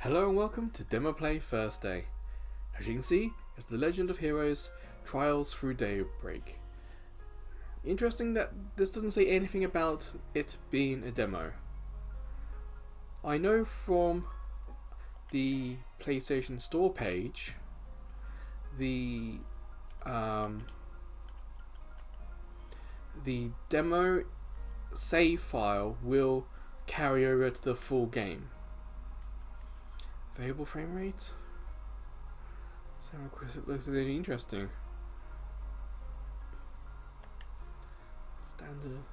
Hello and welcome to Demo Play First Day. As you can see, it's the Legend of Heroes Trials Through Daybreak. Interesting that this doesn't say anything about it being a demo. I know from the PlayStation Store page, the demo save file will carry over to the full game. Variable frame rate? Sound request, it looks really interesting. Standard,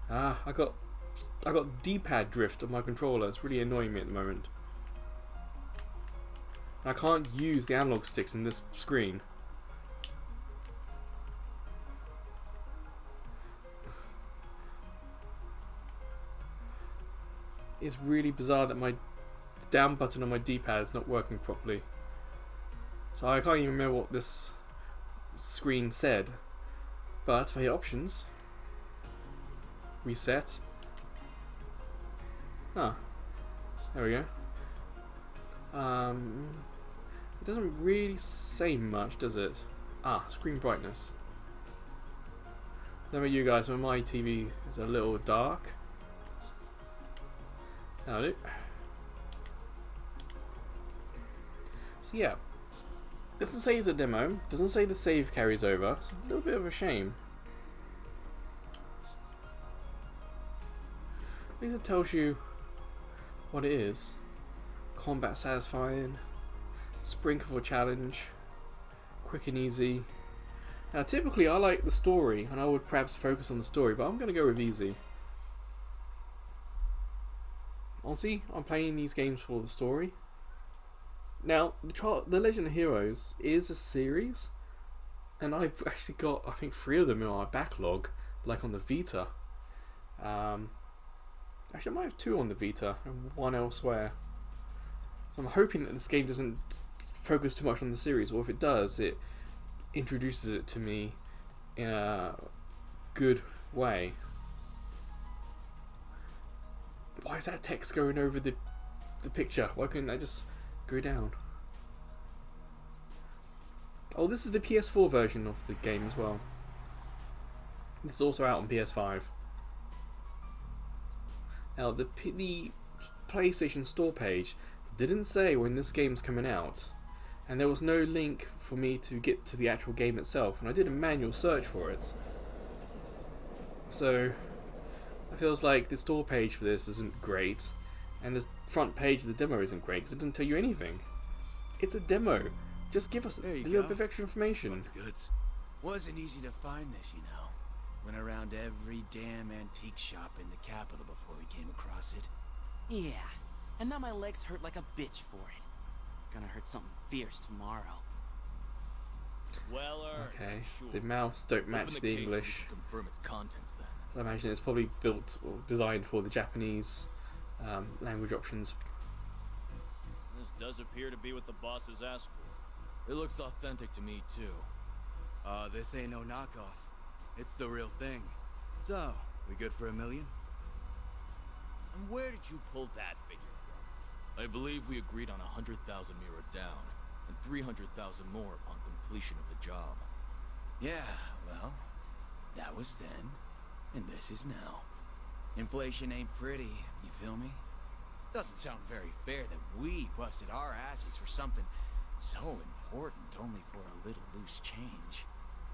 large. I got D-pad drift on my controller. It's really annoying me at the moment. I can't use the analog sticks in this screen. It's really bizarre that my down button on my D-pad is not working properly. So I can't even remember what this screen said. But if I hit options, reset. There we go. It doesn't really say much, does it? Screen brightness. I don't know about you guys, but my TV is a little dark. That'll do. So yeah, doesn't say it's a demo, doesn't say the save carries over. It's a little bit of a shame. At least it tells you what it is. Combat satisfying, sprinkle challenge, quick and easy. Now typically I like the story and I would perhaps focus on the story, but I'm going to go with easy. Honestly, I'm playing these games for the story. Now, the Legend of Heroes is a series, and I've actually got, I think, 3 of them in my backlog, like on the Vita. Actually, I might have 2 on the Vita and 1 elsewhere. So I'm hoping that this game doesn't focus too much on the series, or if it does, it introduces it to me in a good way. Why is that text going over the picture? Why couldn't that just go down? Oh, this is the PS4 version of the game as well. This is also out on PS5. Now, the PlayStation Store page didn't say when this game's coming out, and there was no link for me to get to the actual game itself, and I did a manual search for it. So it feels like the store page for this isn't great, and the front page of the demo isn't great because it doesn't tell you anything. It's a demo. Just give us a little bit of extra information. Goods. Wasn't easy to find this, you know. Went around every damn antique shop in the capital before we came across it. Yeah, and now my legs hurt like a bitch for it. Gonna hurt something fierce tomorrow. Well, Okay, sure. the mouths don't match the English. Confirm its contents then. So I imagine it's probably built or designed for the Japanese language options. This does appear to be what the boss has asked for. It looks authentic to me too. This ain't no knockoff. It's the real thing. So, we good for $1 million? And where did you pull that figure from? I believe we agreed on 100,000 Mira down, and 300,000 more upon completion of the job. Yeah, well, that was then, and this is now. Inflation ain't pretty, you feel me? Doesn't sound very fair that we busted our asses for something so important only for a little loose change.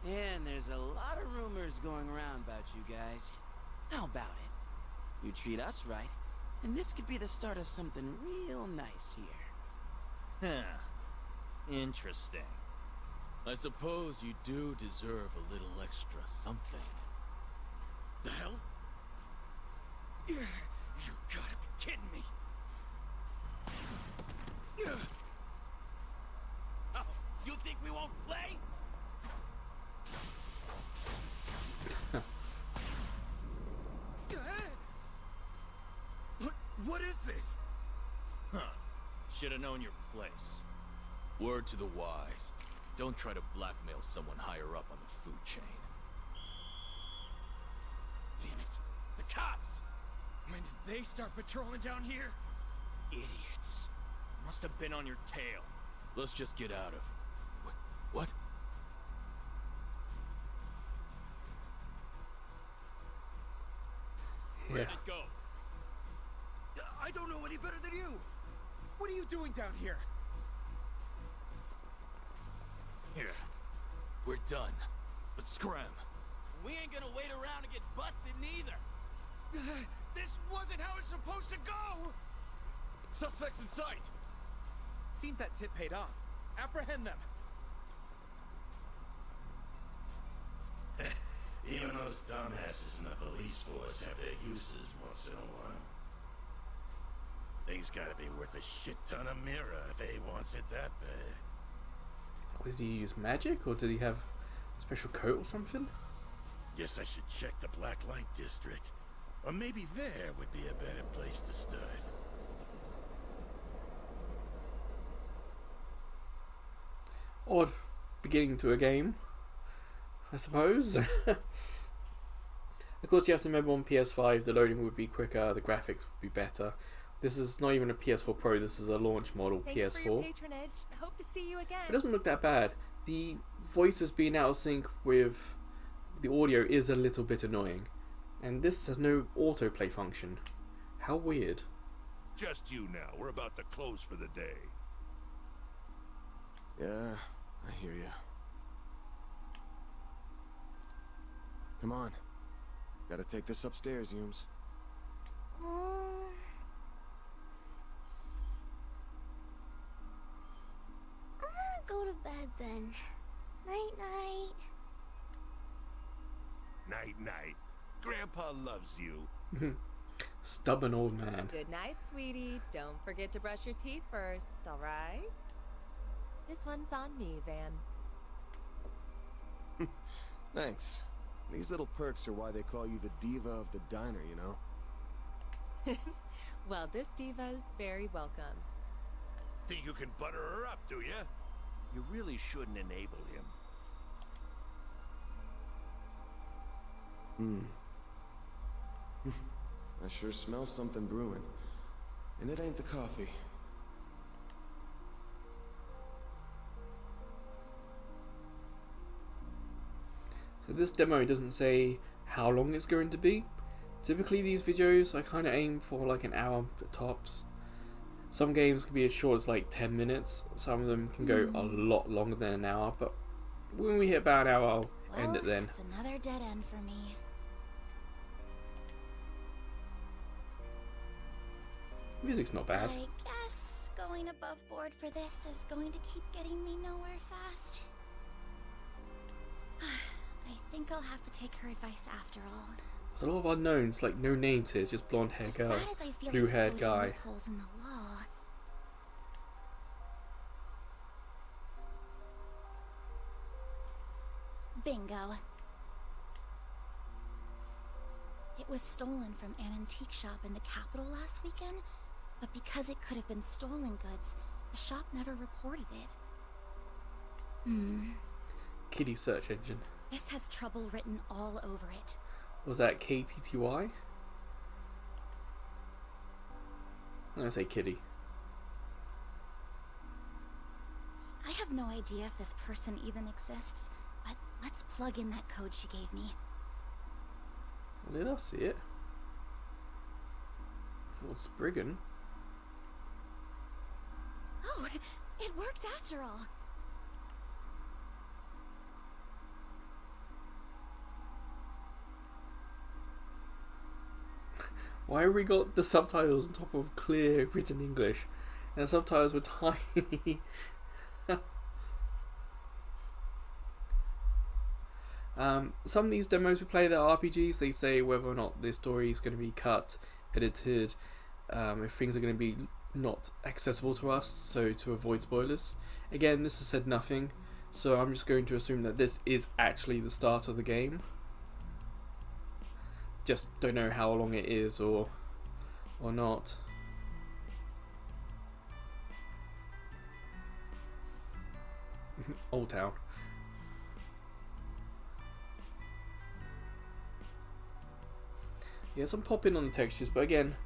And there's a lot of rumors going around about you guys. How about it? You treat us right, and this could be the start of something real nice here. Huh. Interesting. I suppose you do deserve a little extra something. The hell? You gotta be kidding me. Oh, you think we won't play? What is this? Huh. Should have known your place. Word to the wise. Don't try to blackmail someone higher up on the food chain. Damn it. The cops! When did they start patrolling down here? Idiots. Must have been on your tail. Let's just get out of... What? Where'd Yeah. it go? I don't know any better than you. What are you doing down here? Here. We're done. Let's scram. We ain't gonna wait around to get busted neither. This wasn't how it's supposed to go! Suspects in sight! Seems that tip paid off. Apprehend them. Even those dumbasses in the police force have their uses once in a while. Thing's gotta be worth a shit ton of mirror if A wants it that bad. Did he use magic, or did he have a special coat or something? Guess I should check the Black Light District. Or maybe there would be a better place to start. Odd beginning to a game, I suppose. Of course, you have to remember on PS5 the loading would be quicker, the graphics would be better. This is not even a PS4 Pro, this is a launch model Thanks PS4. for your patronage. Hope to see you again. It doesn't look that bad. The voices being out of sync with the audio is a little bit annoying. And this has no autoplay function. How weird. Just you now. We're about to close for the day. Yeah, I hear you. Come on. Gotta take this upstairs, Yums. I'm gonna go to bed then. Night night. Night night. Grandpa loves you. Stubborn old man. Good night, sweetie. Don't forget to brush your teeth first, alright? This one's on me, Van. Thanks. These little perks are why they call you the diva of the diner, you know? Well, this diva's very welcome. Think you can butter her up, do ya? You really shouldn't enable him. I sure smell something brewing. And it ain't the coffee. So this demo doesn't say how long it's going to be. Typically these videos I kind of aim for like an hour tops. Some games can be as short as like 10 minutes. Some of them can go a lot longer than an hour. But when we hit about an hour, I'll end it then. It's another dead end for me. Music's not bad. I guess going above board for this is going to keep getting me nowhere fast. I think I'll have to take her advice after all. There's a lot of unknowns, like no names here, it's just blonde haired As girl, bad as I feel blue haired exploiting guy. loopholes in the law, bingo. It was stolen from an antique shop in the capital last weekend, but because it could have been stolen goods, the shop never reported it. Kitty search engine. This has trouble written all over it. Was that KTTY? I'm gonna say kitty. I have no idea if this person even exists, but let's plug in that code she gave me. Well, did I see it? Well, Spriggan. Oh, it worked after all. Why have we got the subtitles on top of clear written English? And the subtitles were tiny. Some of these demos we play, that are RPGs, they say whether or not the story is going to be cut, edited, if things are going to be not accessible to us, so to avoid spoilers. Again, this has said nothing, so I'm just going to assume that this is actually the start of the game. Just don't know how long it is or not. Old Town. Yeah, some pop in on the textures, but again,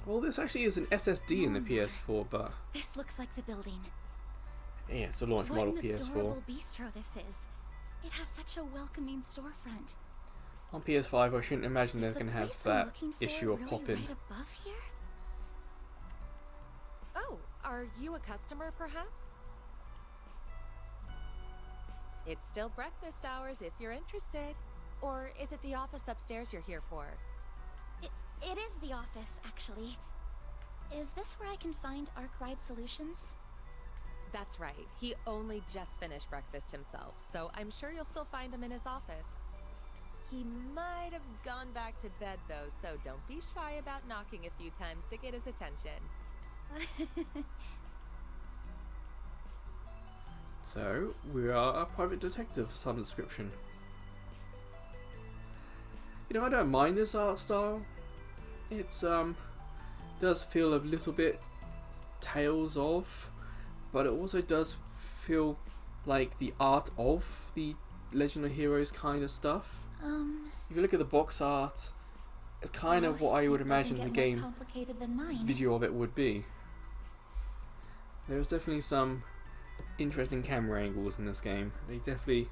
Well, this actually is an SSD in the Oh my. PS4, but This looks like the building. yeah, it's a launch What model an PS4. adorable bistro this is. It has such a welcoming storefront. On PS5, I shouldn't imagine Is they're the going to have place I'm that looking for issue of really pop-in. right above here? Oh, are you a customer, perhaps? It's still breakfast hours if you're interested. Or is it the office upstairs you're here for? It is the office, actually. Is this where I can find Arkwright Solutions? That's right. He only just finished breakfast himself, so I'm sure you'll still find him in his office. He might have gone back to bed, though, so don't be shy about knocking a few times to get his attention. So, we are a private detective of some description. You know, I don't mind this art style. It's, does feel a little bit Tales of, but it also does feel like the art of the Legend of Heroes kind of stuff. If you look at the box art, it's kind of what I would imagine the game complicated than mine. video of it would be. There's definitely some interesting camera angles in this game. They definitely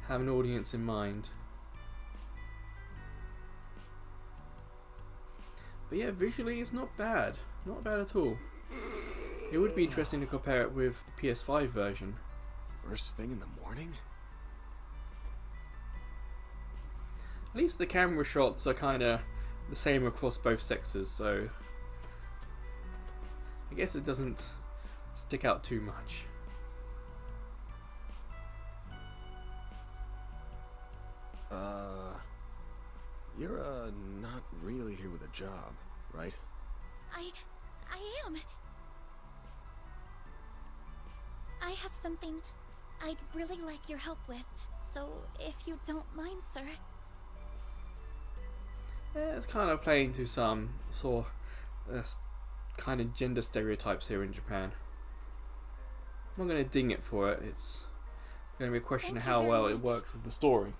have an audience in mind. But yeah, visually it's not bad. Not bad at all. It would be interesting to compare it with the PS5 version. First thing in the morning? At least the camera shots are kind of the same across both sexes, so I guess it doesn't stick out too much. You're, not really here with a job, right? I am. I have something I'd really like your help with, so if you don't mind, sir. Yeah, it's kind of playing to some sort of kind of gender stereotypes here in Japan. I'm not going to ding it for it. It's going to be a question of Thank you how very well it much. works with the story.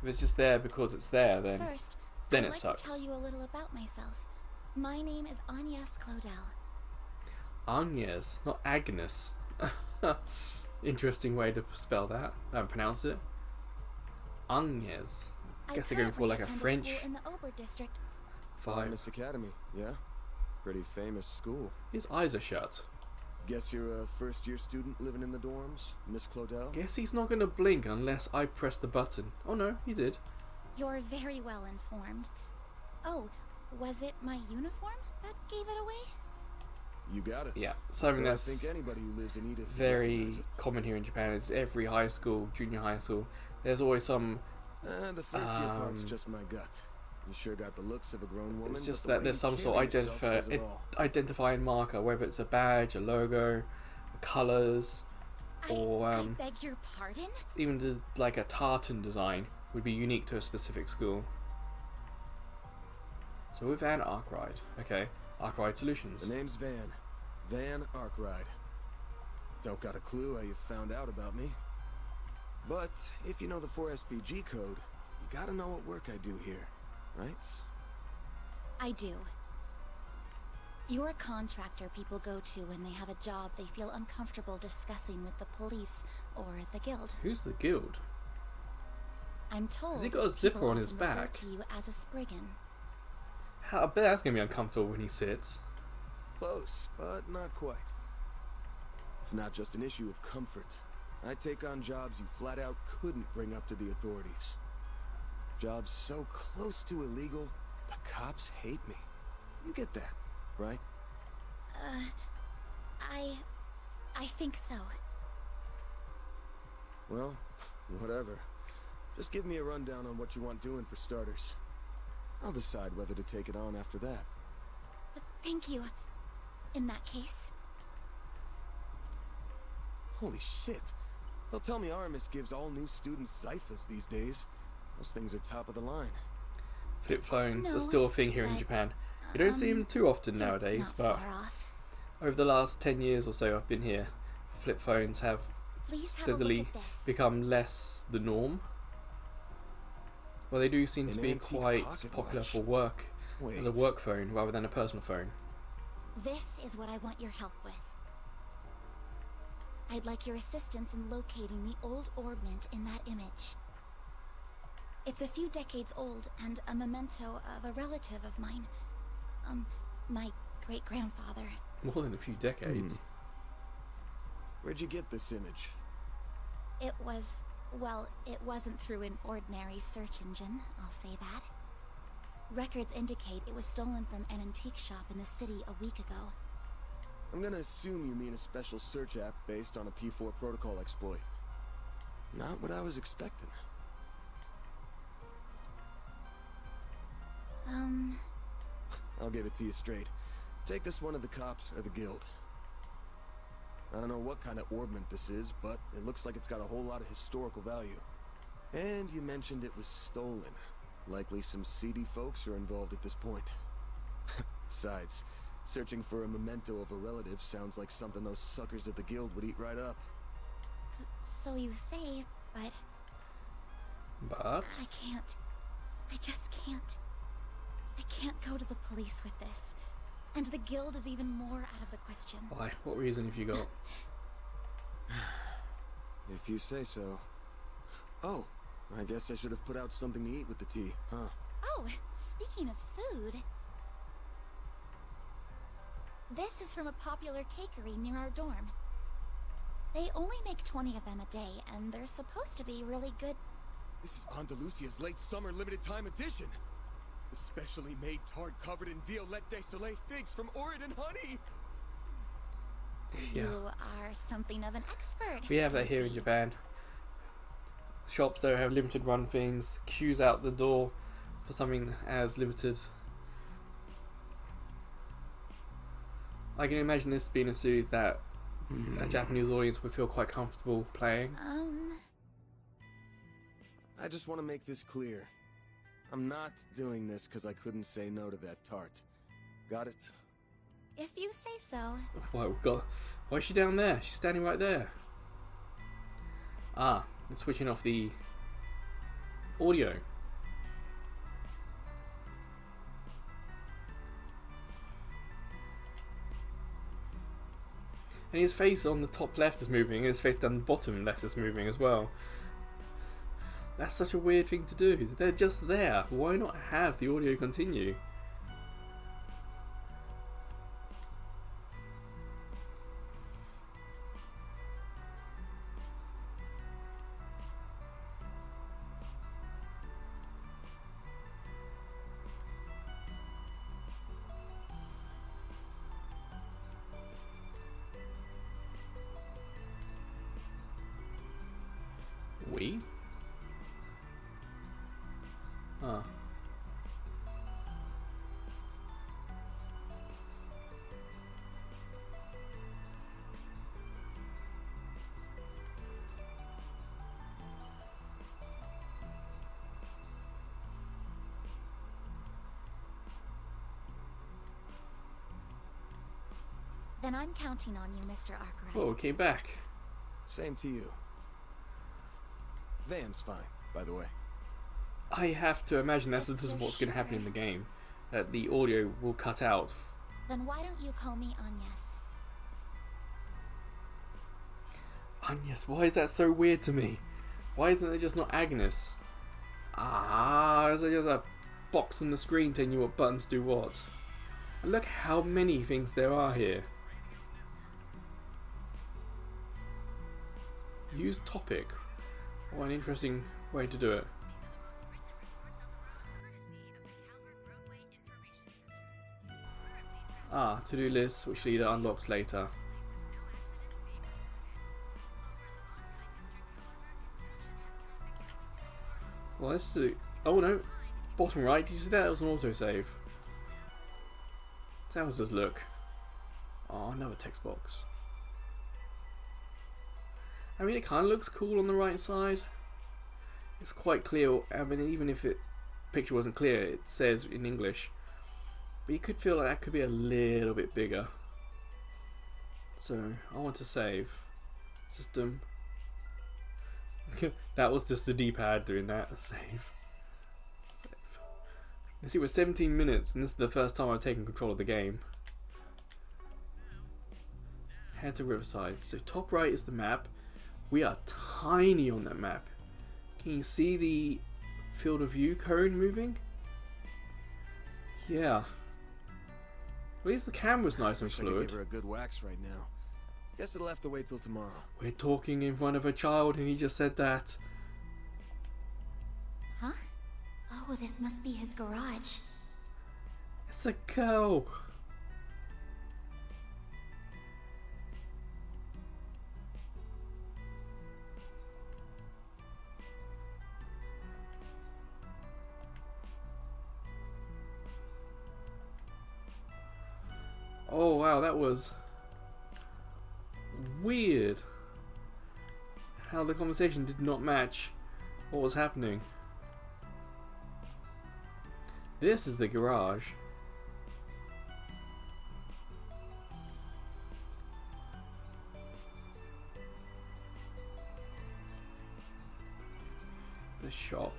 If it's just there because it's there, then First, then I'd it like sucks. to tell you a little about myself. My name is Agnes Claudel. Agnes, not Agnes. Interesting way to spell that. Pronounce it. Agnes. I guess they're going for like a French school in the Ober district. vibe. Finest Academy, yeah? Pretty famous school. His eyes are shut. Guess you're a first-year student living in the dorms, Miss Claudel? Guess he's not going to blink unless I press the button. Oh no, he did. You're very well informed. Oh, was it my uniform that gave it away? You got it. Yeah, something Well, I that's think anybody who lives in Edith would very recognize it. common here in Japan is every high school, junior high school, there's always some, The first year part's just my gut. You sure got the looks of a grown woman. it's just but the that way there's you some sort of carry yourself says it all. identifying marker, whether it's a badge, a logo, colours, or I beg your pardon? even like a tartan design would be unique to a specific school. So with Van Arkwright, okay, Arkwright Solutions. The name's Van. Van Arkwright. Don't got a clue how you found out about me. But if you know the 4SPG code, you gotta know what work I do here, right? I do. You're a contractor people go to when they have a job they feel uncomfortable discussing with the police or the guild. Who's the guild? I'm told Has he got a zipper people on his often refer back? to you as a Spriggan. I bet that's going to be uncomfortable when he sits. Close, but not quite. It's not just an issue of comfort. I take on jobs you flat out couldn't bring up to the authorities. Jobs so close to illegal, the cops hate me. You get that, right? I think so. Well, whatever. Just give me a rundown on what you want doing for starters. I'll decide whether to take it on after that. Thank you. In that case. Holy shit. They'll tell me Aramis gives all new students Zyphas these days. Those things are top of the line. Flip phones No, are still a thing here in but, Japan. You don't see them too often you're nowadays, not but far off. over the last 10 years or so I've been here, flip phones have Please have a look steadily at this. become less the norm. Well, they do seem to An be antique quite pocket popular watch. for work Wait. as a work phone rather than a personal phone. This is what I want your help with. I'd like your assistance in locating the old orbment in that image. It's a few decades old and a memento of a relative of mine. My great-grandfather. More than a few decades. Where'd you get this image? It was, well, it wasn't through an ordinary search engine, I'll say that. Records indicate it was stolen from an antique shop in the city a week ago. I'm gonna assume you mean a special search app based on a P4 protocol exploit. Not what I was expecting. I'll give it to you straight. Take this one to the cops or the guild. I don't know what kind of orbment this is, but it looks like it's got a whole lot of historical value. And you mentioned it was stolen. Likely some seedy folks are involved at this point. Besides, searching for a memento of a relative sounds like something those suckers at the guild would eat right up. So you say, but... But? I can't. I just can't. I can't go to the police with this. And the guild is even more out of the question. Why? What reason have you got? If you say so. Oh, I guess I should have put out something to eat with the tea, huh? Oh, speaking of food... This is from a popular cakery near our dorm. They only make 20 of them a day, and they're supposed to be really good. This is Andalusia's late summer limited time edition. The specially made tart covered in Violette de Soleil figs from Oregon honey. Yeah. You are something of an expert. We have that I here in see. Japan. Shops there have limited run things, queues out the door for something as limited. I can imagine this being a series that a Japanese audience would feel quite comfortable playing. I just want to make this clear. I'm not doing this because I couldn't say no to that tart. Got it? If you say so. Why is she down there? She's standing right there. Ah, and switching off the audio. And his face on the top left is moving, and his face down the bottom left is moving as well. That's such a weird thing to do. They're just there. Why not have the audio continue? We? Ah. Then I'm counting on you, Mr. Arkwright. Oh, it came back. Same to you. Van's fine, by the way. I have to imagine this is what's going to happen in the game. That the audio will cut out. Then why don't you call me Agnes? Agnes, why is that so weird to me? Why isn't it just not Agnes? Ah, is there just a box on the screen telling you what buttons do what? And look how many things there are here. Use topic. What an interesting way to do it. Ah, to-do list, which leader unlocks later. Well, let's do... Oh no, bottom right, did you see that? It was an autosave. So how does this look? Oh, another text box. I mean, it kind of looks cool on the right side. It's quite clear. I mean, even if the picture wasn't clear, it says in English. But you could feel like that could be a little bit bigger. So, I want to save. System. That was just the D-pad doing that. Save. Save. You see, we're 17 minutes, and this is the first time I've taken control of the game. Head to Riverside. So top right is the map. We are tiny on that map. Can you see the field of view cone moving? Yeah. At least the camera's nice and Wish I could fluid. give her a good wax right now. Guess it'll have to wait till tomorrow. We're talking in front of a child, and he just said that. Huh? Oh, this must be his garage. It's a girl. Oh wow, that was weird. How the conversation did not match what was happening. This is the garage. The shop.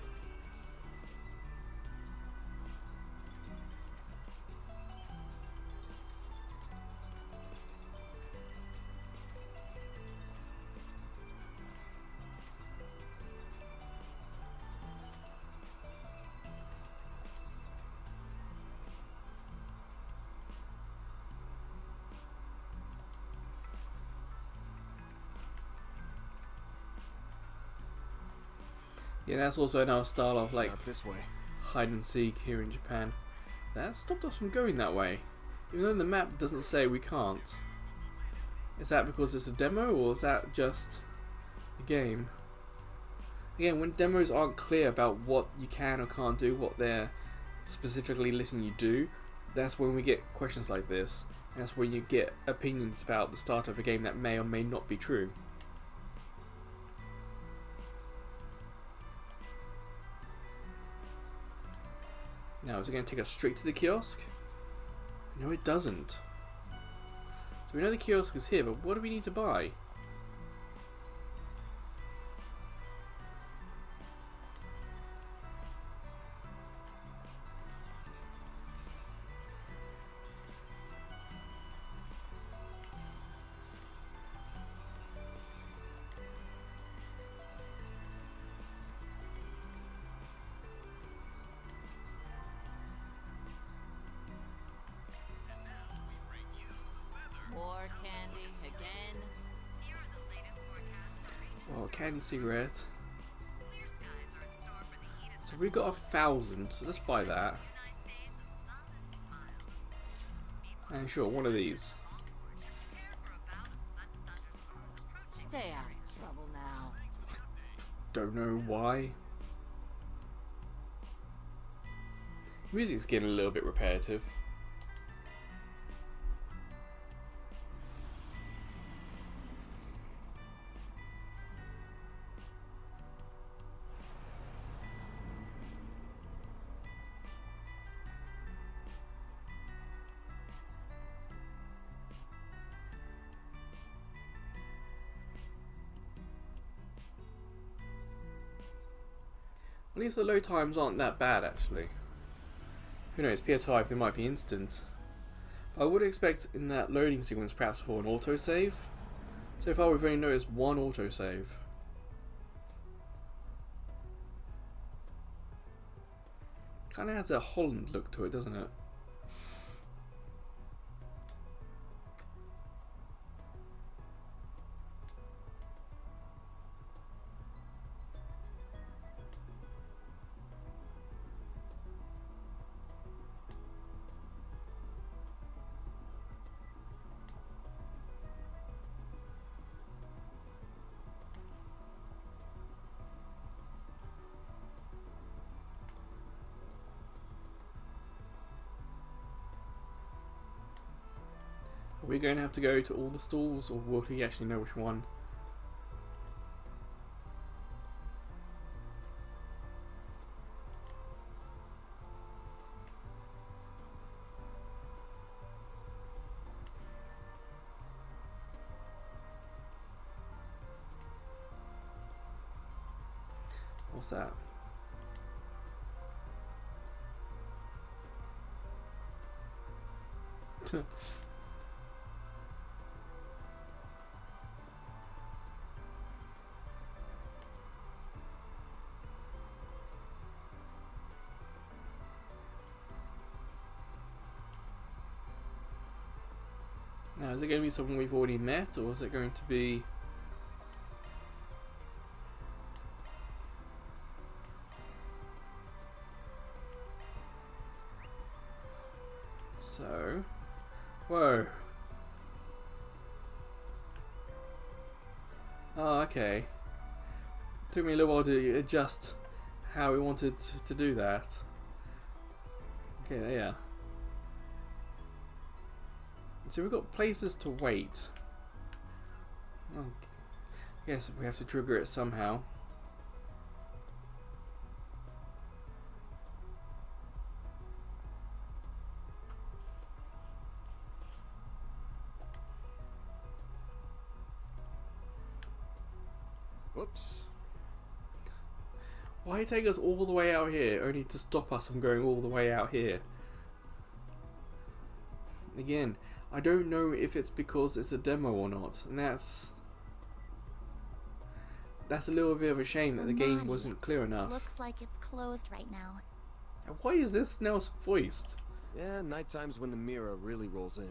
Yeah, that's also another style of like Not this way. hide and seek here in Japan. That stopped us from going that way, even though the map doesn't say we can't. Is that because it's a demo, or is that just the game? Again, when demos aren't clear about what you can or can't do, what they're specifically letting you do, that's when we get questions like this. And that's when you get opinions about the start of a game that may or may not be true. Now, is it going to take us straight to the kiosk? No, it doesn't. So we know the kiosk is here, but what do we need to buy? More candy again. Well, candy cigarette. So we got 1,000, so let's buy that. And sure, one of these. Stay out of trouble now. Don't know why. Music's getting a little bit repetitive. At least the load times aren't that bad, actually. Who knows, PS5 they might be instant. But I would expect in that loading sequence perhaps for an autosave. So far we've only noticed one autosave. Kinda has a Holland look to it, doesn't it? Are we going to have to go to all the stalls, or will he actually know which one? What's that? Now, is it going to be someone we've already met, or is it going to be... So... Whoa. Oh, okay. Took me a little while to adjust how we wanted to do that. Okay, there you are. So we've got places to wait. Oh, yes, we have to trigger it somehow. Whoops. Why take us all the way out here, only to stop us from going all the way out here? Again, I don't know if it's because it's a demo or not, and that's a little bit of a shame that the game wasn't clear enough. Looks like it's closed right now. And why is this now voiced? Yeah, nighttime's when the mirror really rolls in.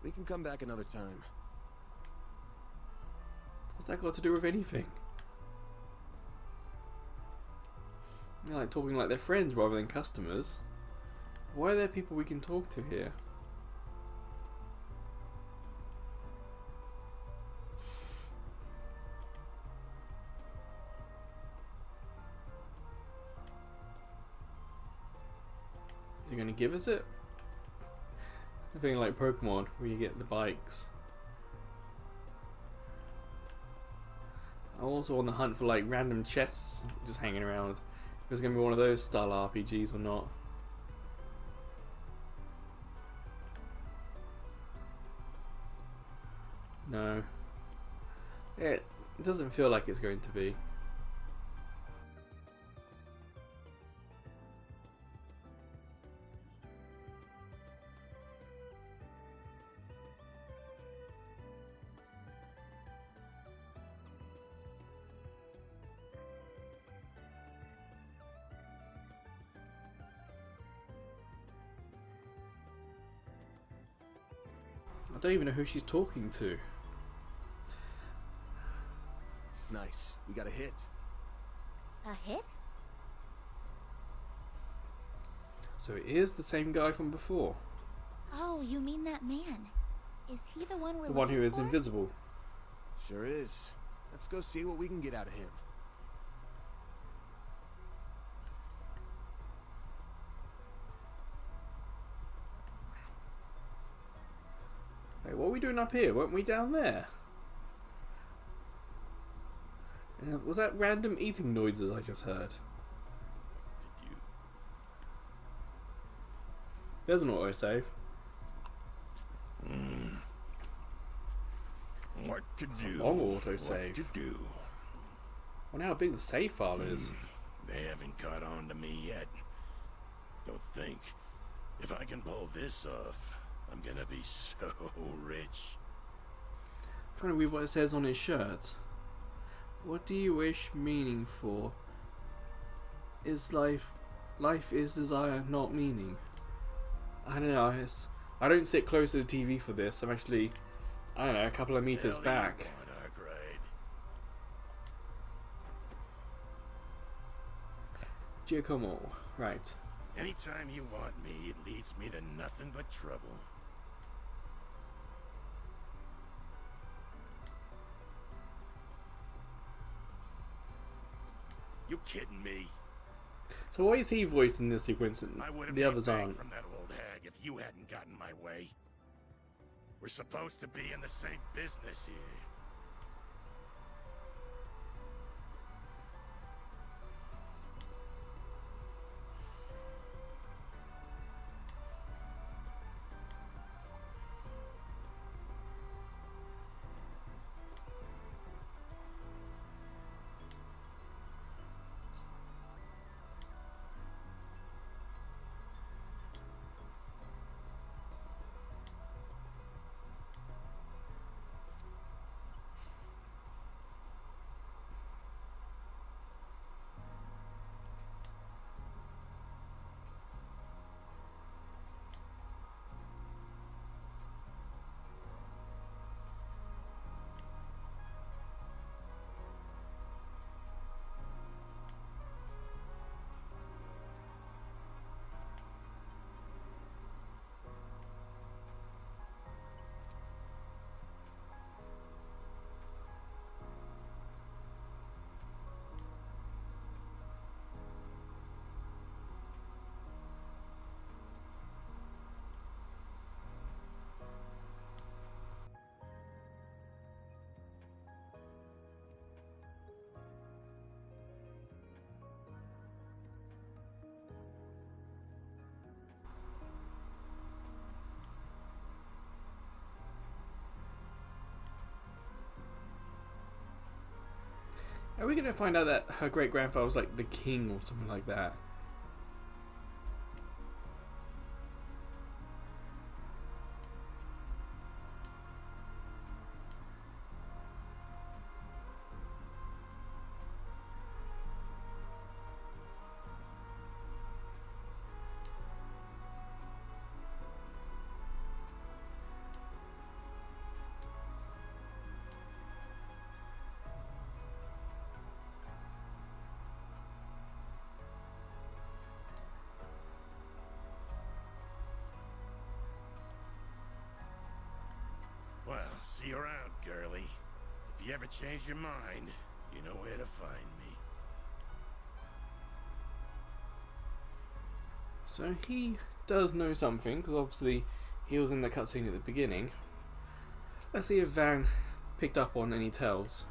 We can come back another time. What's that got to do with anything? They're like talking like they're friends rather than customers. Why are there people we can talk to here? Is he going to give us it? I think like Pokemon, where you get the bikes. I'm also on the hunt for like random chests just hanging around. If it's going to be one of those style RPGs or not. No. It doesn't feel like it's going to be. I don't even know who she's talking to. Nice. We got a hit. A hit? So it is the same guy from before. Oh, you mean that man? Is he the one we're The one who looking is for? invisible. Sure is. Let's go see what we can get out of him. Hey, what are we doing up here? Weren't we down there? Was that random eating noises I just heard? Did you? There's an autosave. What to do? Long autosave. What to do? I wonder how big the save file is. They haven't caught on to me yet. Don't think. If I can pull this off, I'm gonna be so rich. I'm trying to read what it says on his shirt. What do you wish meaning for? Is life is desire, not meaning. I don't know. I don't sit close to the TV for this. I'm actually, I don't know, a couple of meters Hell back. You want, Arkwright? Giacomo, right. Anytime you want me, it leads me to nothing but trouble. You kidding me? So why is he voiced in this sequence and I would have the others aren't? from that old hag if you hadn't gotten my way. We're supposed to be in the same business here. Are we gonna find out that her great grandfather was like the king or something like that? Well, see you around, girlie. If you ever change your mind, you know where to find me. So he does know something, because obviously he was in the cutscene at the beginning. Let's see if Van picked up on any tells.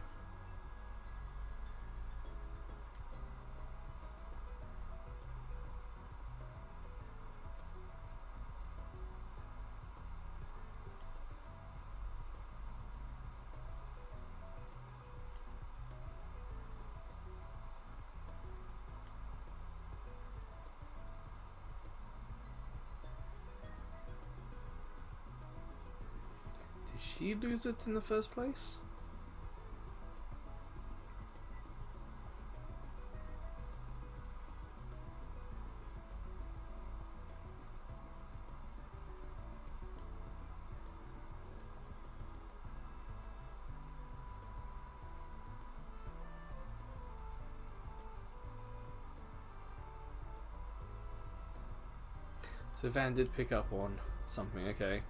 Did she lose it in the first place? So Van did pick up on something, okay.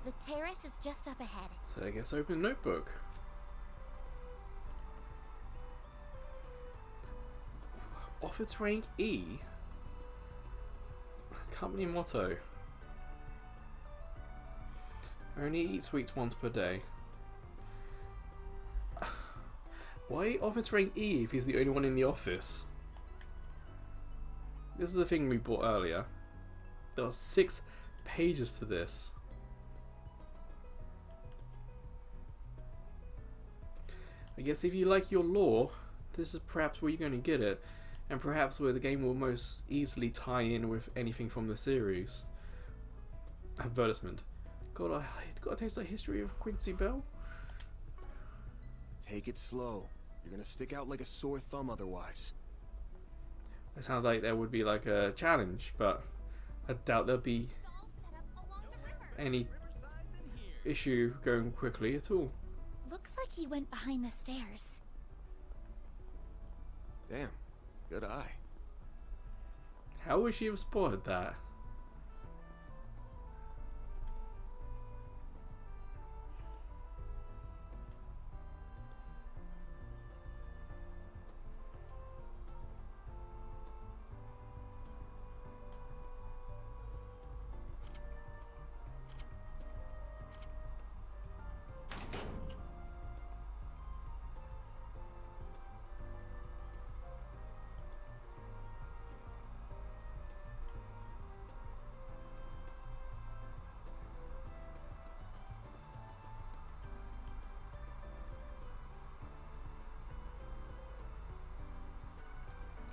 The terrace is just up ahead. So I guess open notebook. Office rank E. Company motto. Only eat sweets once per day. Why office rank E if he's the only one in the office? This is the thing we bought earlier. There are 6 pages to this. I guess if you like your lore, this is perhaps where you're going to get it, and perhaps where the game will most easily tie in with anything from the series. Advertisement. Gotta taste the history of Quincy Bell? Take it slow. You're gonna stick out like a sore thumb otherwise. It sounds like there would be like a challenge, but I doubt there'll be any issue going quickly at all. Looks like he went behind the stairs. Damn, good eye. How would she have spotted that?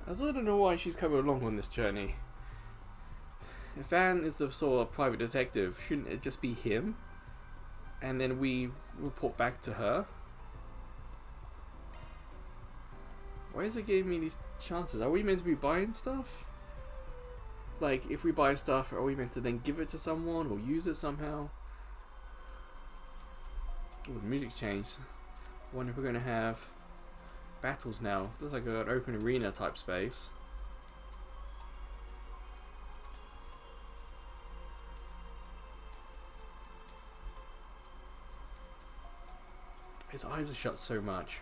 I still don't know why she's coming along on this journey. If Van is the sort of private detective, shouldn't it just be him? And then we report back to her? Why is it giving me these chances? Are we meant to be buying stuff? Like, if we buy stuff, are we meant to then give it to someone or use it somehow? Oh, the music's changed. I wonder if we're going to have battles now. Looks like an open arena type space. His eyes are shut so much.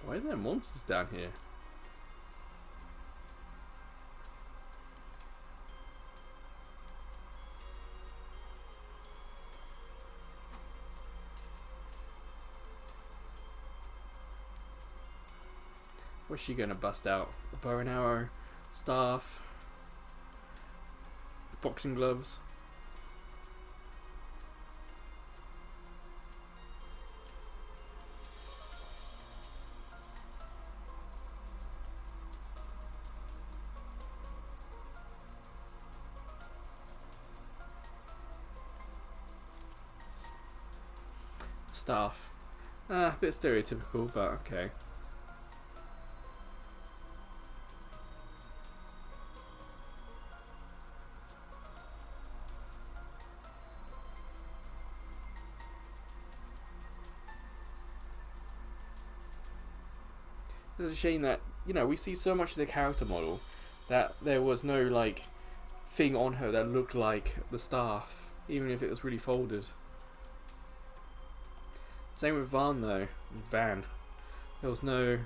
Why are there monsters down here? What's she gonna bust out? A bow and arrow, staff, boxing gloves. Staff. A bit stereotypical, but okay. It's a shame that, you know, we see so much of the character model that there was no, like, thing on her that looked like the staff, even if it was really folded. Same with Van, though. Van. There was no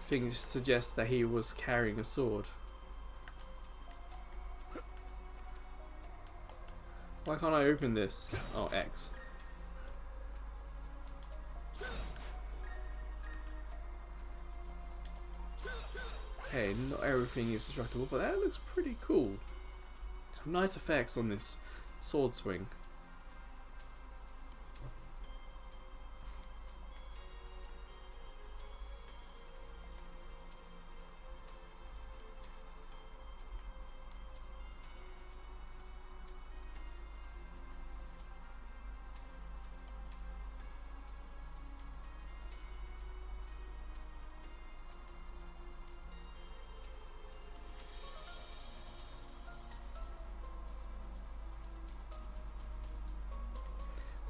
thing to suggest that he was carrying a sword. Why can't I open this? Oh, X. Okay, not everything is destructible, but that looks pretty cool. Some nice effects on this sword swing.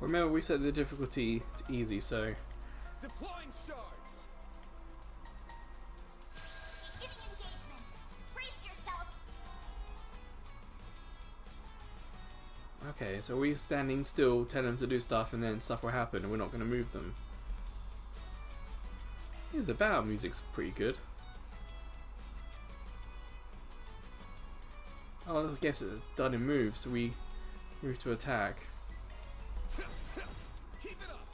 Remember, we set the difficulty to easy, so. Deploying shards. Beginning engagement. Brace yourself. Okay, so we're standing still, telling them to do stuff, and then stuff will happen, and we're not going to move them. Yeah, the battle music's pretty good. Oh, I guess it's done in moves, so we move to attack. Keep it up.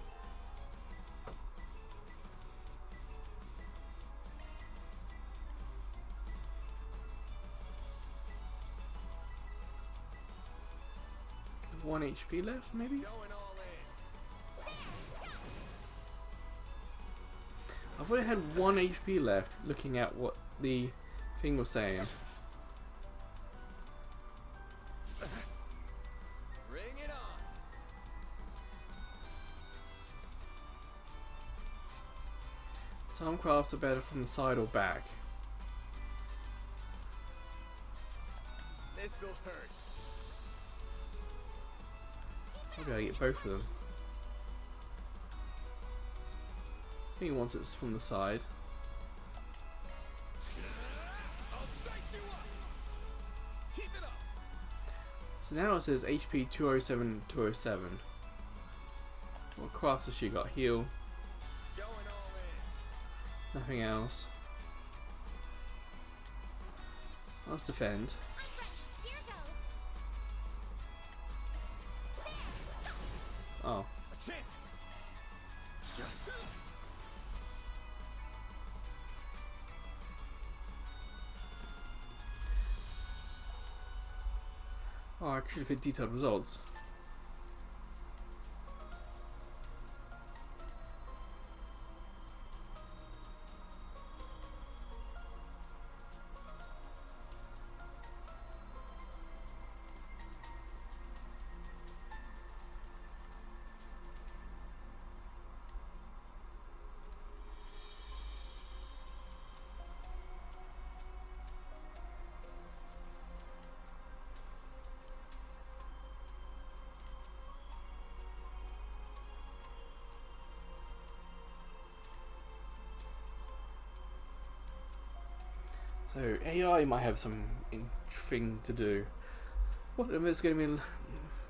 One HP left, maybe? Going all in. I thought it had 1 HP left, looking at what the thing was saying. Bring it on. Some crafts are better from the side or back. This'll hurt. Maybe I get both of them. I think once it's from the side. I'll dice you up. Keep it up. So now it says HP 207, 207. What crafts has she got? Heal. Going all in. Nothing else. Let's defend. Here goes. Oh. A chance. Oh, I should have hit detailed results. So AI might have some thing to do. What if it's going to be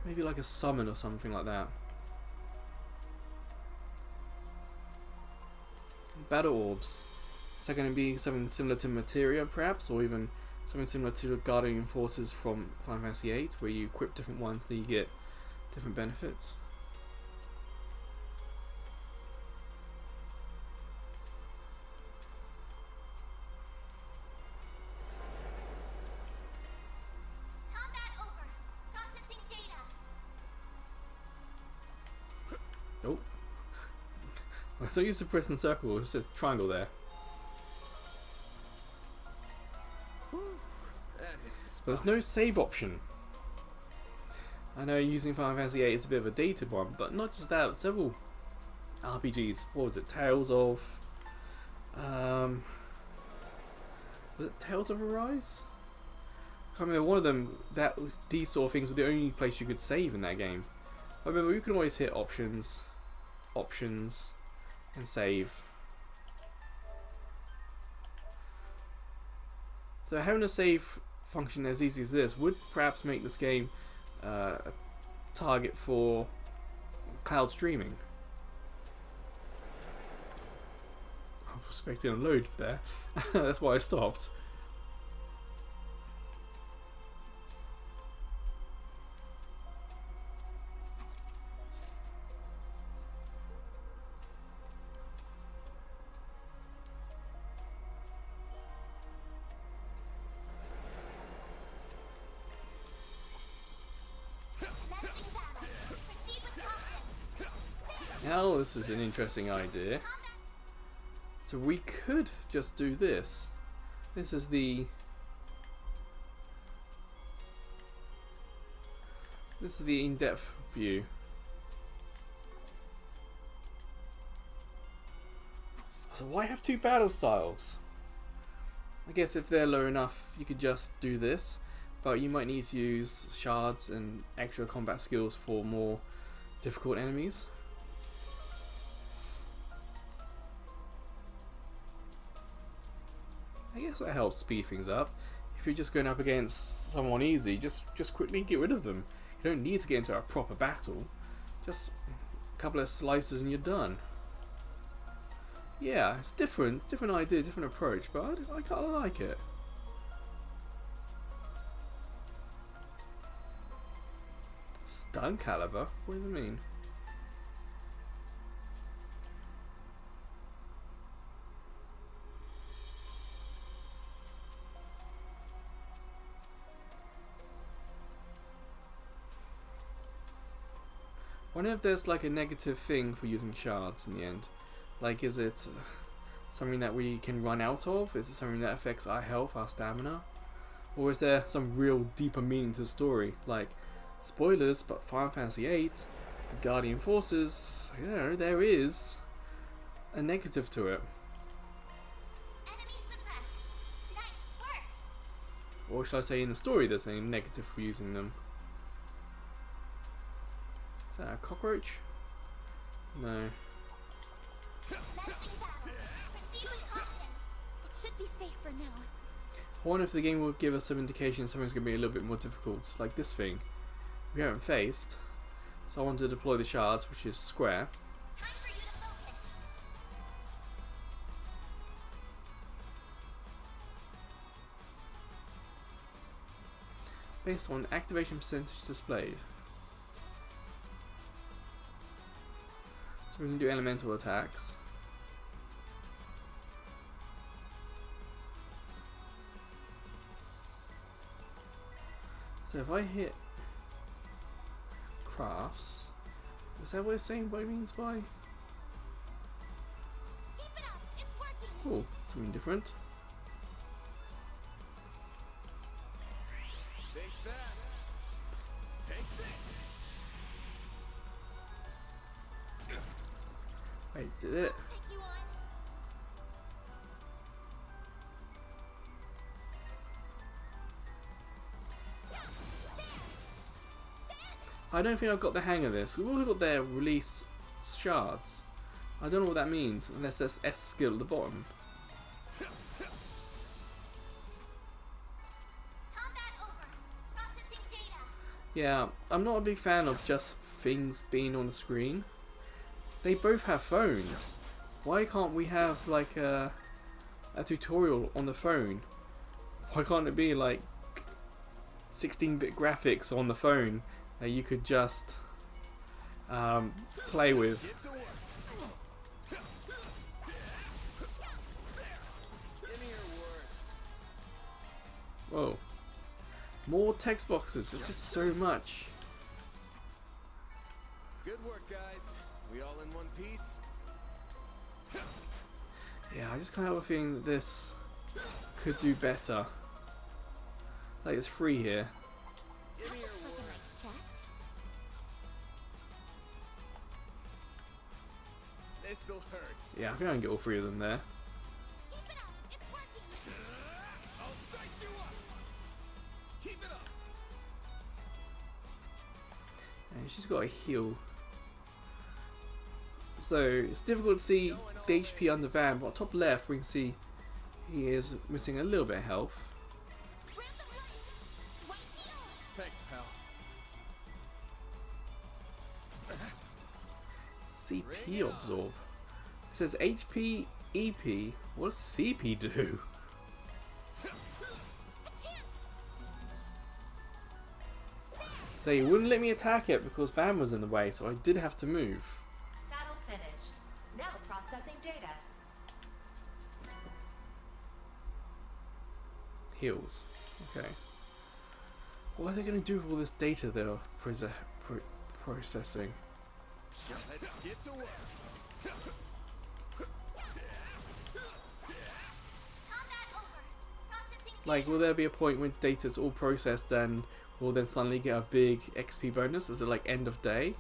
maybe like a summon or something like that? Battle orbs. Is that going to be something similar to Materia, perhaps, or even something similar to the Guardian Forces from Final Fantasy VIII, where you equip different ones, then you get different benefits? Nope. I'm so used to pressing circle, it says triangle there. But there's no save option. I know using Final Fantasy VIII is a bit of a dated one, but not just that, several RPGs, what was it, Tales of... was it Tales of Arise? I can't remember, one of them, these sort of things were the only place you could save in that game. I remember you can always hit options, and save. So having a save function as easy as this would perhaps make this game a target for cloud streaming. I was expecting a load there. That's why I stopped. Now this is an interesting idea. So we could just do this. This is the in-depth view. So why have two battle styles? I guess if they're low enough you could just do this, but you might need to use shards and extra combat skills for more difficult enemies. I guess that helps speed things up. If you're just going up against someone easy, just quickly get rid of them. You don't need to get into a proper battle. Just a couple of slices and you're done. Yeah, it's different idea, different approach, but I kind of like it. Stun caliber? What does it mean? I wonder if there's like a negative thing for using shards in the end. Like, is it something that we can run out of? Is it something that affects our health, our stamina? Or is there some real deeper meaning to the story? Like, spoilers, but Final Fantasy VIII, the Guardian Forces, you know, there is a negative to it. Enemy suppressed. Nice work. Or should I say in the story there's a negative for using them? Is that a cockroach? No. Commencing battle. Proceed with caution. It should be safe for now. I wonder if the game will give us some indication something's going to be a little bit more difficult, like this thing we haven't faced. So I want to deploy the shards, which is square. Time for you to focus. Based on activation percentage displayed. So we can do elemental attacks. So if I hit crafts, is that what it's saying what it means by? Keep it up. It's working. Cool, something different. Stay fast. Take this. Wait, did it? Take you on. I don't think I've got the hang of this. We've also got their release shards. I don't know what that means, unless there's S skill at the bottom. Yeah, I'm not a big fan of just things being on the screen. They both have phones. Why can't we have like a tutorial on the phone? Why can't it be like 16-bit graphics on the phone that you could just play with? Whoa. More text boxes. There's just so much. Good work, guys. We all in one piece? Yeah, I just kind of have a feeling that this could do better. Like, it's free here. That looks like a nice chest. This'll hurt. Yeah, I think I can get all three of them there. Keep it up. It's working. I'll dice you up. Keep it up. And she's got a heal. So it's difficult to see the HP under Van, but top left we can see he is missing a little bit of health. Thanks, pal. CP absorb. It says HP EP. What does CP do? So he wouldn't let me attack it because Van was in the way, so I did have to move. Battle finished. Now processing data. Heals. Okay. What are they going to do with all this data they're processing? Let's get to work. Combat over. Processing Like, will there be a point when data's all processed and we'll then suddenly get a big XP bonus? Is it like end of day?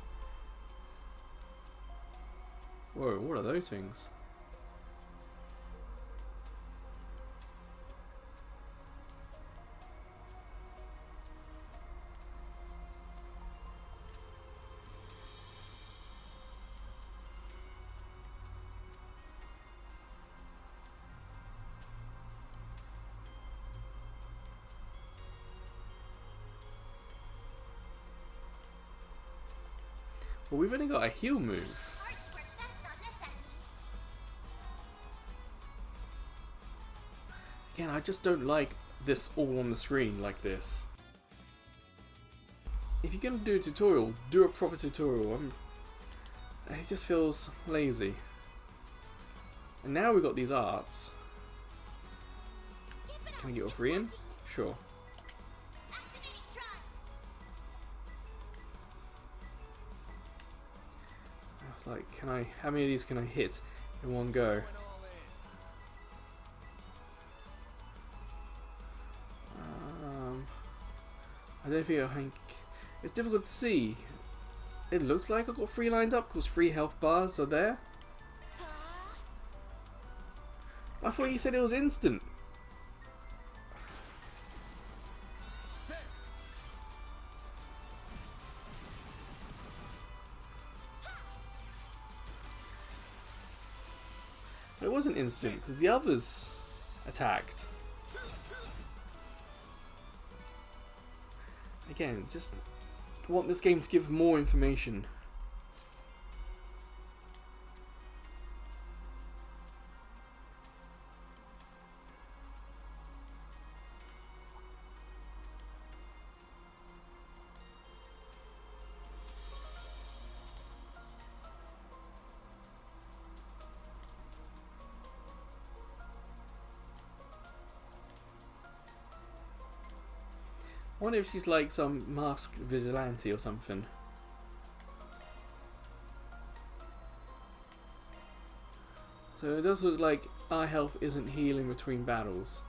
Whoa, what are those things? Well, we've only got a heal move. Hearts work best on this enemy. Again, I just don't like this all on the screen like this. If you're going to do a tutorial, do a proper tutorial. It just feels lazy. And now we've got these arts. Can I get all three in? Sure. Activating drive. I was like, can I? How many of these can I hit in one go? I don't think I think it's difficult to see. It looks like I've got 3 lined up because 3 health bars are there. I thought you said it was instant. It wasn't instant because the others attacked. Again, just want this game to give more information. I wonder if she's like some masked vigilante or something. So it does look like our health isn't healing between battles.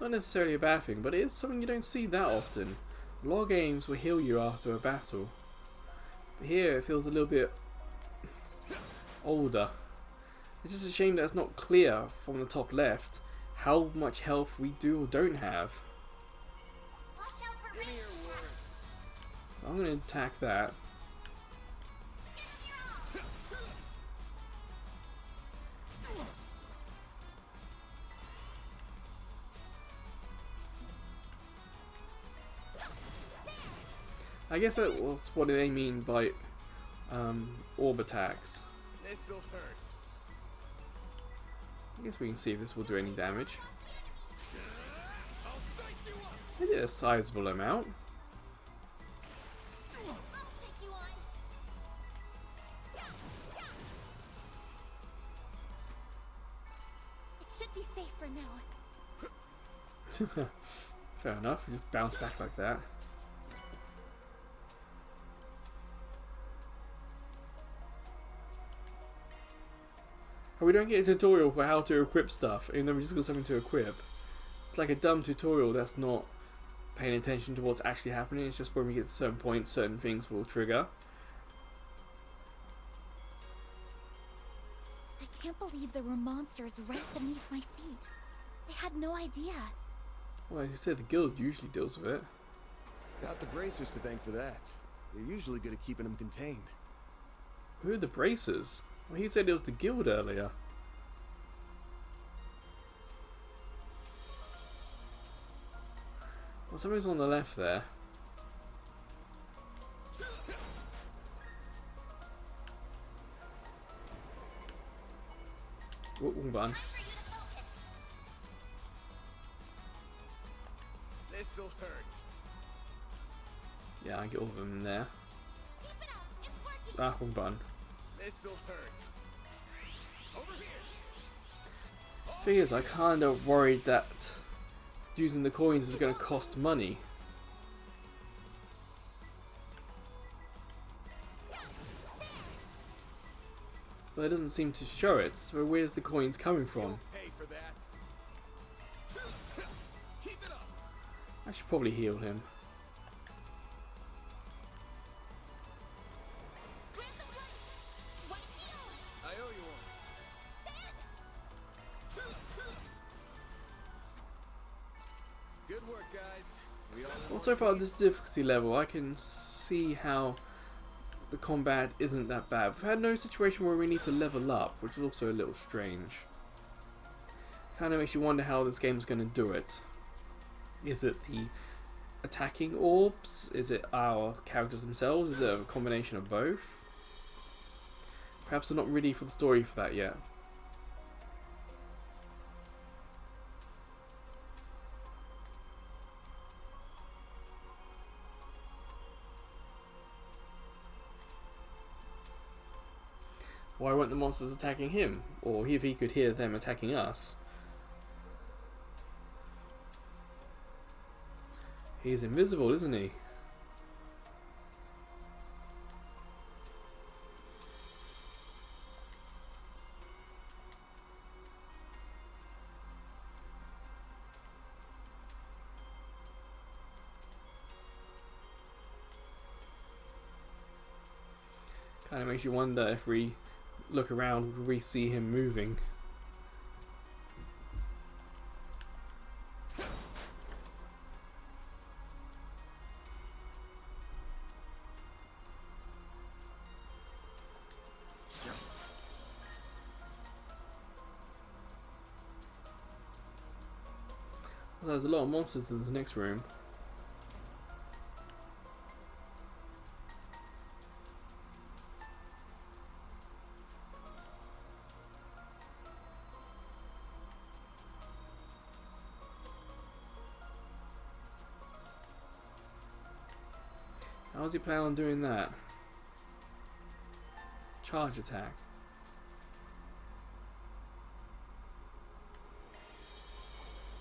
Not necessarily a bad thing, but it is something you don't see that often. A lot of games will heal you after a battle. But here it feels a little bit older. It's just a shame that it's not clear from the top left how much health we do or don't have. Watch out for ranged attacks. So I'm going to attack that. Give 'em your all. I guess that's what they mean by orb attacks. This'll hurt. I guess we can see if this will do any damage. They did a sizable amount. It should be safe for now. Fair enough, you just bounce back like that. We don't get a tutorial for how to equip stuff, even though we just got something to equip. It's like a dumb tutorial that's not paying attention to what's actually happening. It's just when we get to certain points, certain things will trigger. I can't believe there were monsters right beneath my feet. I had no idea. Well, as you said, the guild usually deals with it. Got the bracers to thank for that. They're usually good at keeping them contained. Who are the bracers? Well, he said it was the guild earlier. Well, something's on the left there. Oh, wrong button. This'll hurt. Yeah, I get all of them in there. Ah, wrong button. This'll hurt. Over here. Thing is, I kind of worried that using the coins is going to cost money. But it doesn't seem to show it, so where's the coins coming from? Pay for that. Keep it up. I should probably heal him. I owe you one. Good work, guys. We all Well, so far this difficulty level, I can see how the combat isn't that bad. We've had no situation where we need to level up, which is also a little strange. Kind of makes you wonder how this game's going to do it. Is it the attacking orbs? Is it our characters themselves? Is it a combination of both? Perhaps we're not ready for the story for that yet. Why weren't the monsters attacking him? Or if he could hear them attacking us? He's invisible, isn't he? Kind of makes you wonder if we look around, would we see him moving? Well, there's a lot of monsters in this next room. How's he plan on doing that? Charge attack.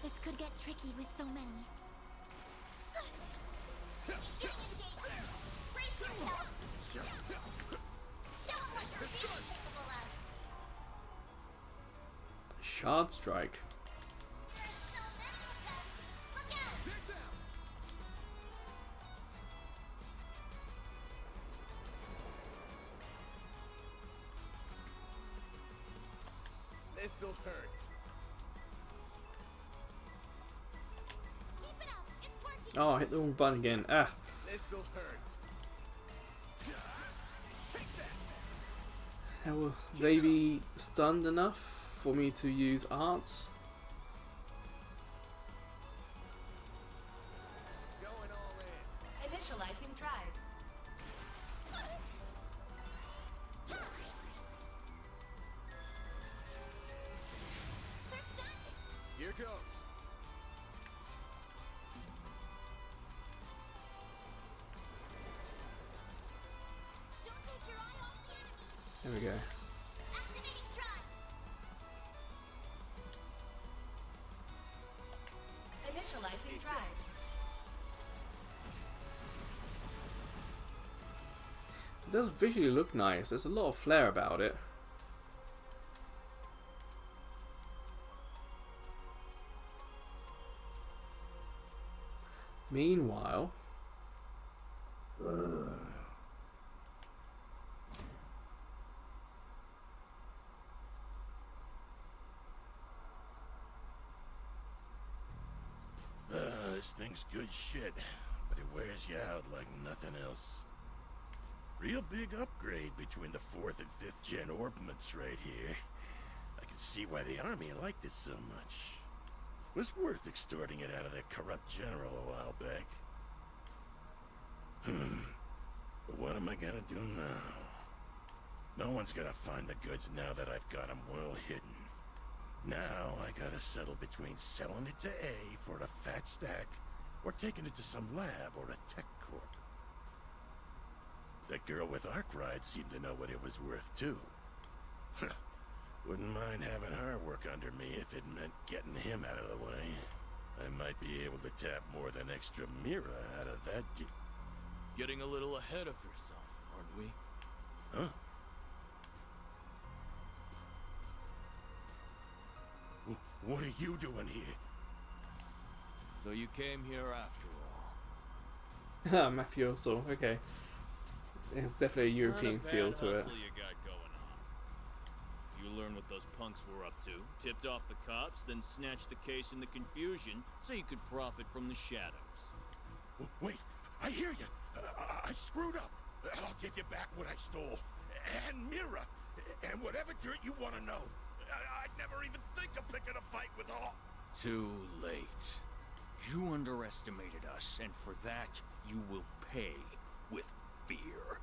This could get tricky with so many. Brace yourself. Show 'em what you're really capable of. Shard strike. There's so many of them. Look out! Get down. This'll hurt. Keep it up. It's working. Oh, I hit the wrong button again. Ah. This'll hurt. Take that. How will they be stunned enough for me to use arts? Going all in. Initializing drive. Here goes. Don't take your eye off the enemy. There we go. Activating drive. Initializing drive. It does visually look nice. There's a lot of flair about it. Meanwhile, this thing's good shit, but it wears you out like nothing else. Real big upgrade between the 4th and 5th gen orbments right here. I can see why the army liked it so much. Was worth extorting it out of that corrupt general a while back. But what am I gonna do now? No one's gonna find the goods now that I've got them well hidden. Now I gotta settle between selling it to A for a fat stack or taking it to some lab or a tech corp. That girl with Arkwright seemed to know what it was worth too. Wouldn't mind having her work under me if it meant getting him out of the way. I might be able to tap more than extra Mira out of that Getting a little ahead of yourself, aren't we? Huh? What are you doing here? So you came here after all. mafioso. Okay, it's definitely a European feel to it. You got going on. You learn what those punks were up to, tipped off the cops, then snatched the case in the confusion so you could profit from the shadows. Wait, I hear you. I screwed up. I'll give you back what I stole. And Mira. And whatever dirt you want to know. I'd never even think of picking a fight with all. Too late. You underestimated us, and for that, you will pay with fear.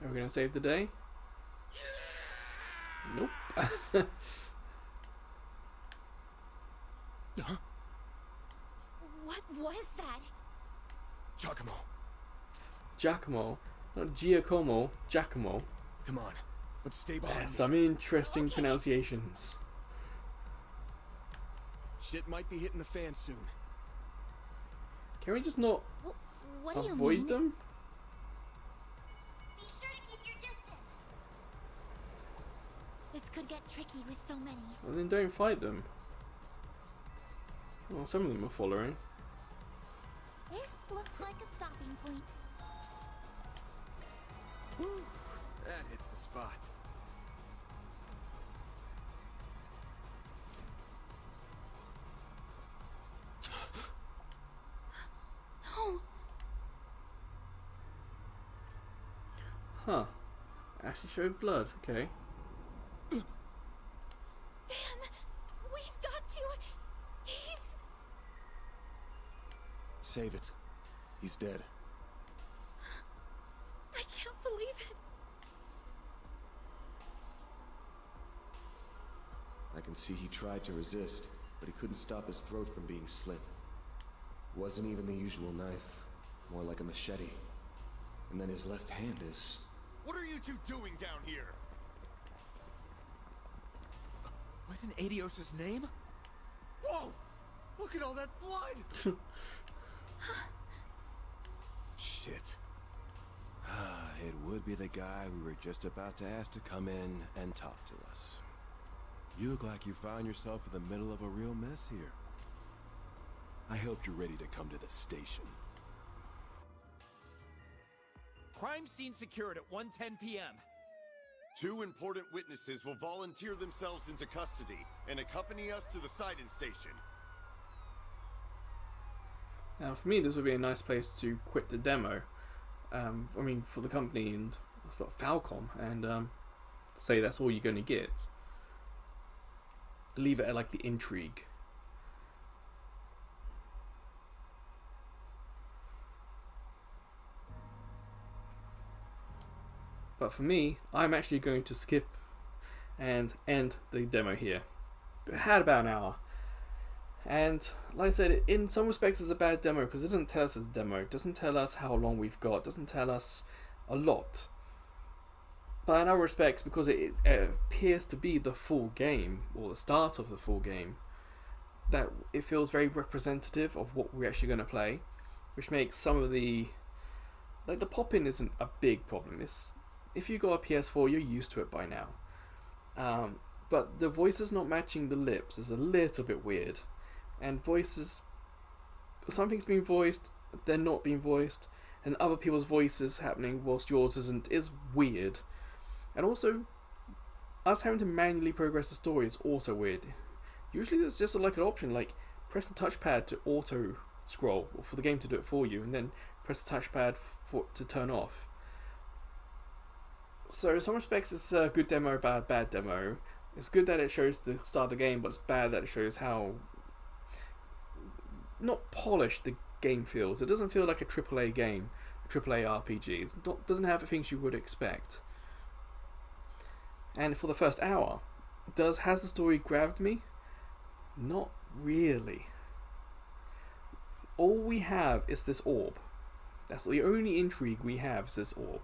Are we gonna save the day? Nope. What was that? Giacomo, Giacomo, not Giacomo, Giacomo. come on. Let's stay behind me. Some interesting pronunciations. Shit might be hitting the fan soon. Can we just not What do you avoid mean? them? Be sure to keep your distance. This could get tricky with so many. Well, then don't fight them. Well, some of them are following. This looks like a stopping point. Whew, that hits the spot. No. Huh. Actually showed blood. Okay. Van, we've got to. He's... Save it. He's dead. I can't believe it. I can see he tried to resist, but he couldn't stop his throat from being slit. It wasn't even the usual knife, more like a machete. And then his left hand is... What are you two doing down here? What in Adios' name? Whoa! Look at all that blood! Shit. It would be the guy we were just about to ask to come in and talk to us. You look like you found yourself in the middle of a real mess here. I hope you're ready to come to the station. Crime scene secured at 1:10 p.m. 2 important witnesses will volunteer themselves into custody and accompany us to the sighting station. Now, for me, this would be a nice place to quit the demo. I mean, for the company and sort of Falcom, and say that's all you're going to get. Leave it at like the intrigue. But for me, I'm actually going to skip and end the demo here. It had about an hour. And like I said, in some respects it's a bad demo because it doesn't tell us it's a demo. It doesn't tell us how long we've got. It doesn't tell us a lot. But in other respects, because it appears to be the full game, or the start of the full game, that it feels very representative of what we're actually going to play, which makes some of the... Like, the pop-in isn't a big problem. If you got a PS4, you're used to it by now. But the voices not matching the lips is a little bit weird. And voices... Something's being voiced, they're not being voiced, and other people's voices happening whilst yours isn't, is weird. And also, us having to manually progress the story is also weird. Usually there's just like an option, like press the touchpad to auto scroll, or for the game to do it for you, and then press the touchpad to turn off. So in some respects it's a good demo, bad demo. It's good that it shows the start of the game, but it's bad that it shows how not polished the game feels. It doesn't feel like a AAA game, a AAA RPG. It doesn't have the things you would expect. And for the first hour, has the story grabbed me? Not really. All we have is this orb. That's the only intrigue we have, is this orb.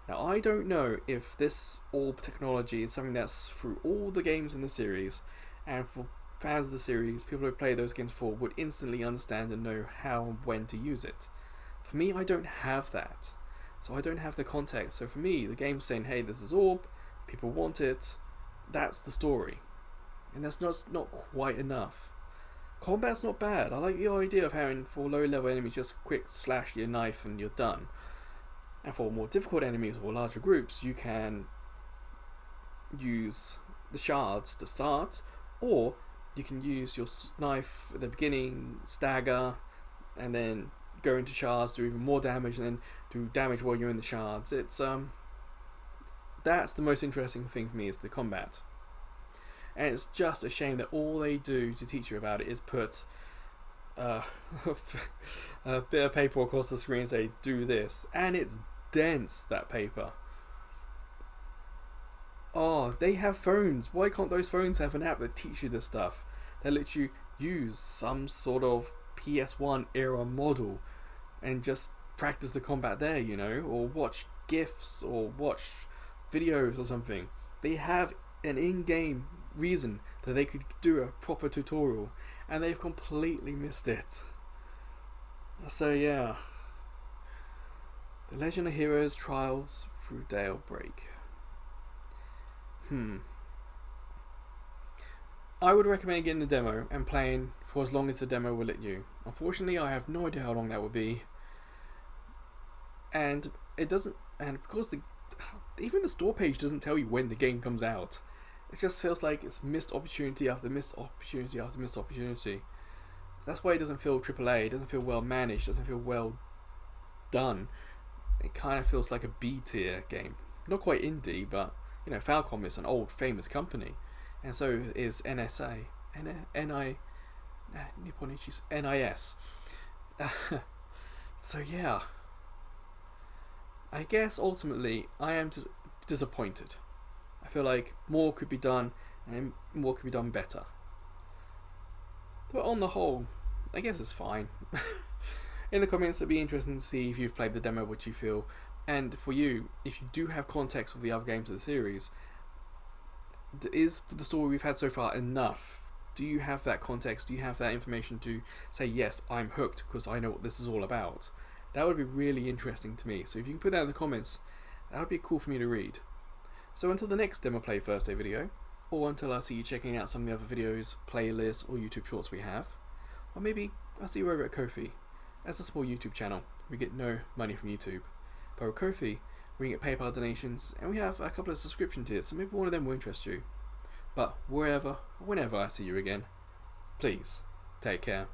Now, I don't know if this orb technology is something that's through all the games in the series, and for fans of the series, people who have played those games before, would instantly understand and know how and when to use it. For me, I don't have that. So I don't have the context. So for me, the game's saying, hey, this is orb, people want it, that's the story. And that's not quite enough. Combat's not bad. I like the idea of having, for low level enemies, just quick slash your knife and you're done. And for more difficult enemies or larger groups, you can use the shards to start, or you can use your knife at the beginning, stagger, and then go into shards, do even more damage, and then do damage while you're in the shards. It's that's the most interesting thing for me, is the combat. And it's just a shame that all they do to teach you about it is put a bit of paper across the screen and say, do this. And it's dense, that paper. Oh, they have phones. Why can't those phones have an app that teach you this stuff? That lets you use some sort of PS1 era model and just practice the combat there, you know? Or watch GIFs or watch videos or something. They have an in-game reason that they could do a proper tutorial, and they've completely missed it. So yeah, The Legend of Heroes Trials Through Daybreak. I would recommend getting the demo and playing for as long as the demo will let you. Unfortunately, I have no idea how long that would be, and it doesn't. And because even the store page doesn't tell you when the game comes out. It just feels like it's missed opportunity after missed opportunity after missed opportunity. That's why it doesn't feel AAA. It doesn't feel well managed. It doesn't feel well done. It kind of feels like a B tier game. Not quite indie, but you know, Falcom is an old famous company, and so is NSA, Nipponichi's NIS. So yeah, I guess ultimately I am disappointed. I feel like more could be done, and more could be done better. But on the whole, I guess it's fine. In the comments, it'd be interesting to see if you've played the demo, what you feel. And for you, if you do have context with the other games of the series, is the story we've had so far enough? Do you have that context? Do you have that information to say, yes, I'm hooked because I know what this is all about? That would be really interesting to me. So if you can put that in the comments, that would be cool for me to read. So until the next Demo Play Thursday video, or until I see you checking out some of the other videos, playlists, or YouTube shorts we have, or maybe I'll see you over at Ko-fi. As a small YouTube channel, we get no money from YouTube. But with Ko-fi, we get PayPal donations, and we have a couple of subscription tiers, so maybe one of them will interest you. But whenever I see you again, please, take care.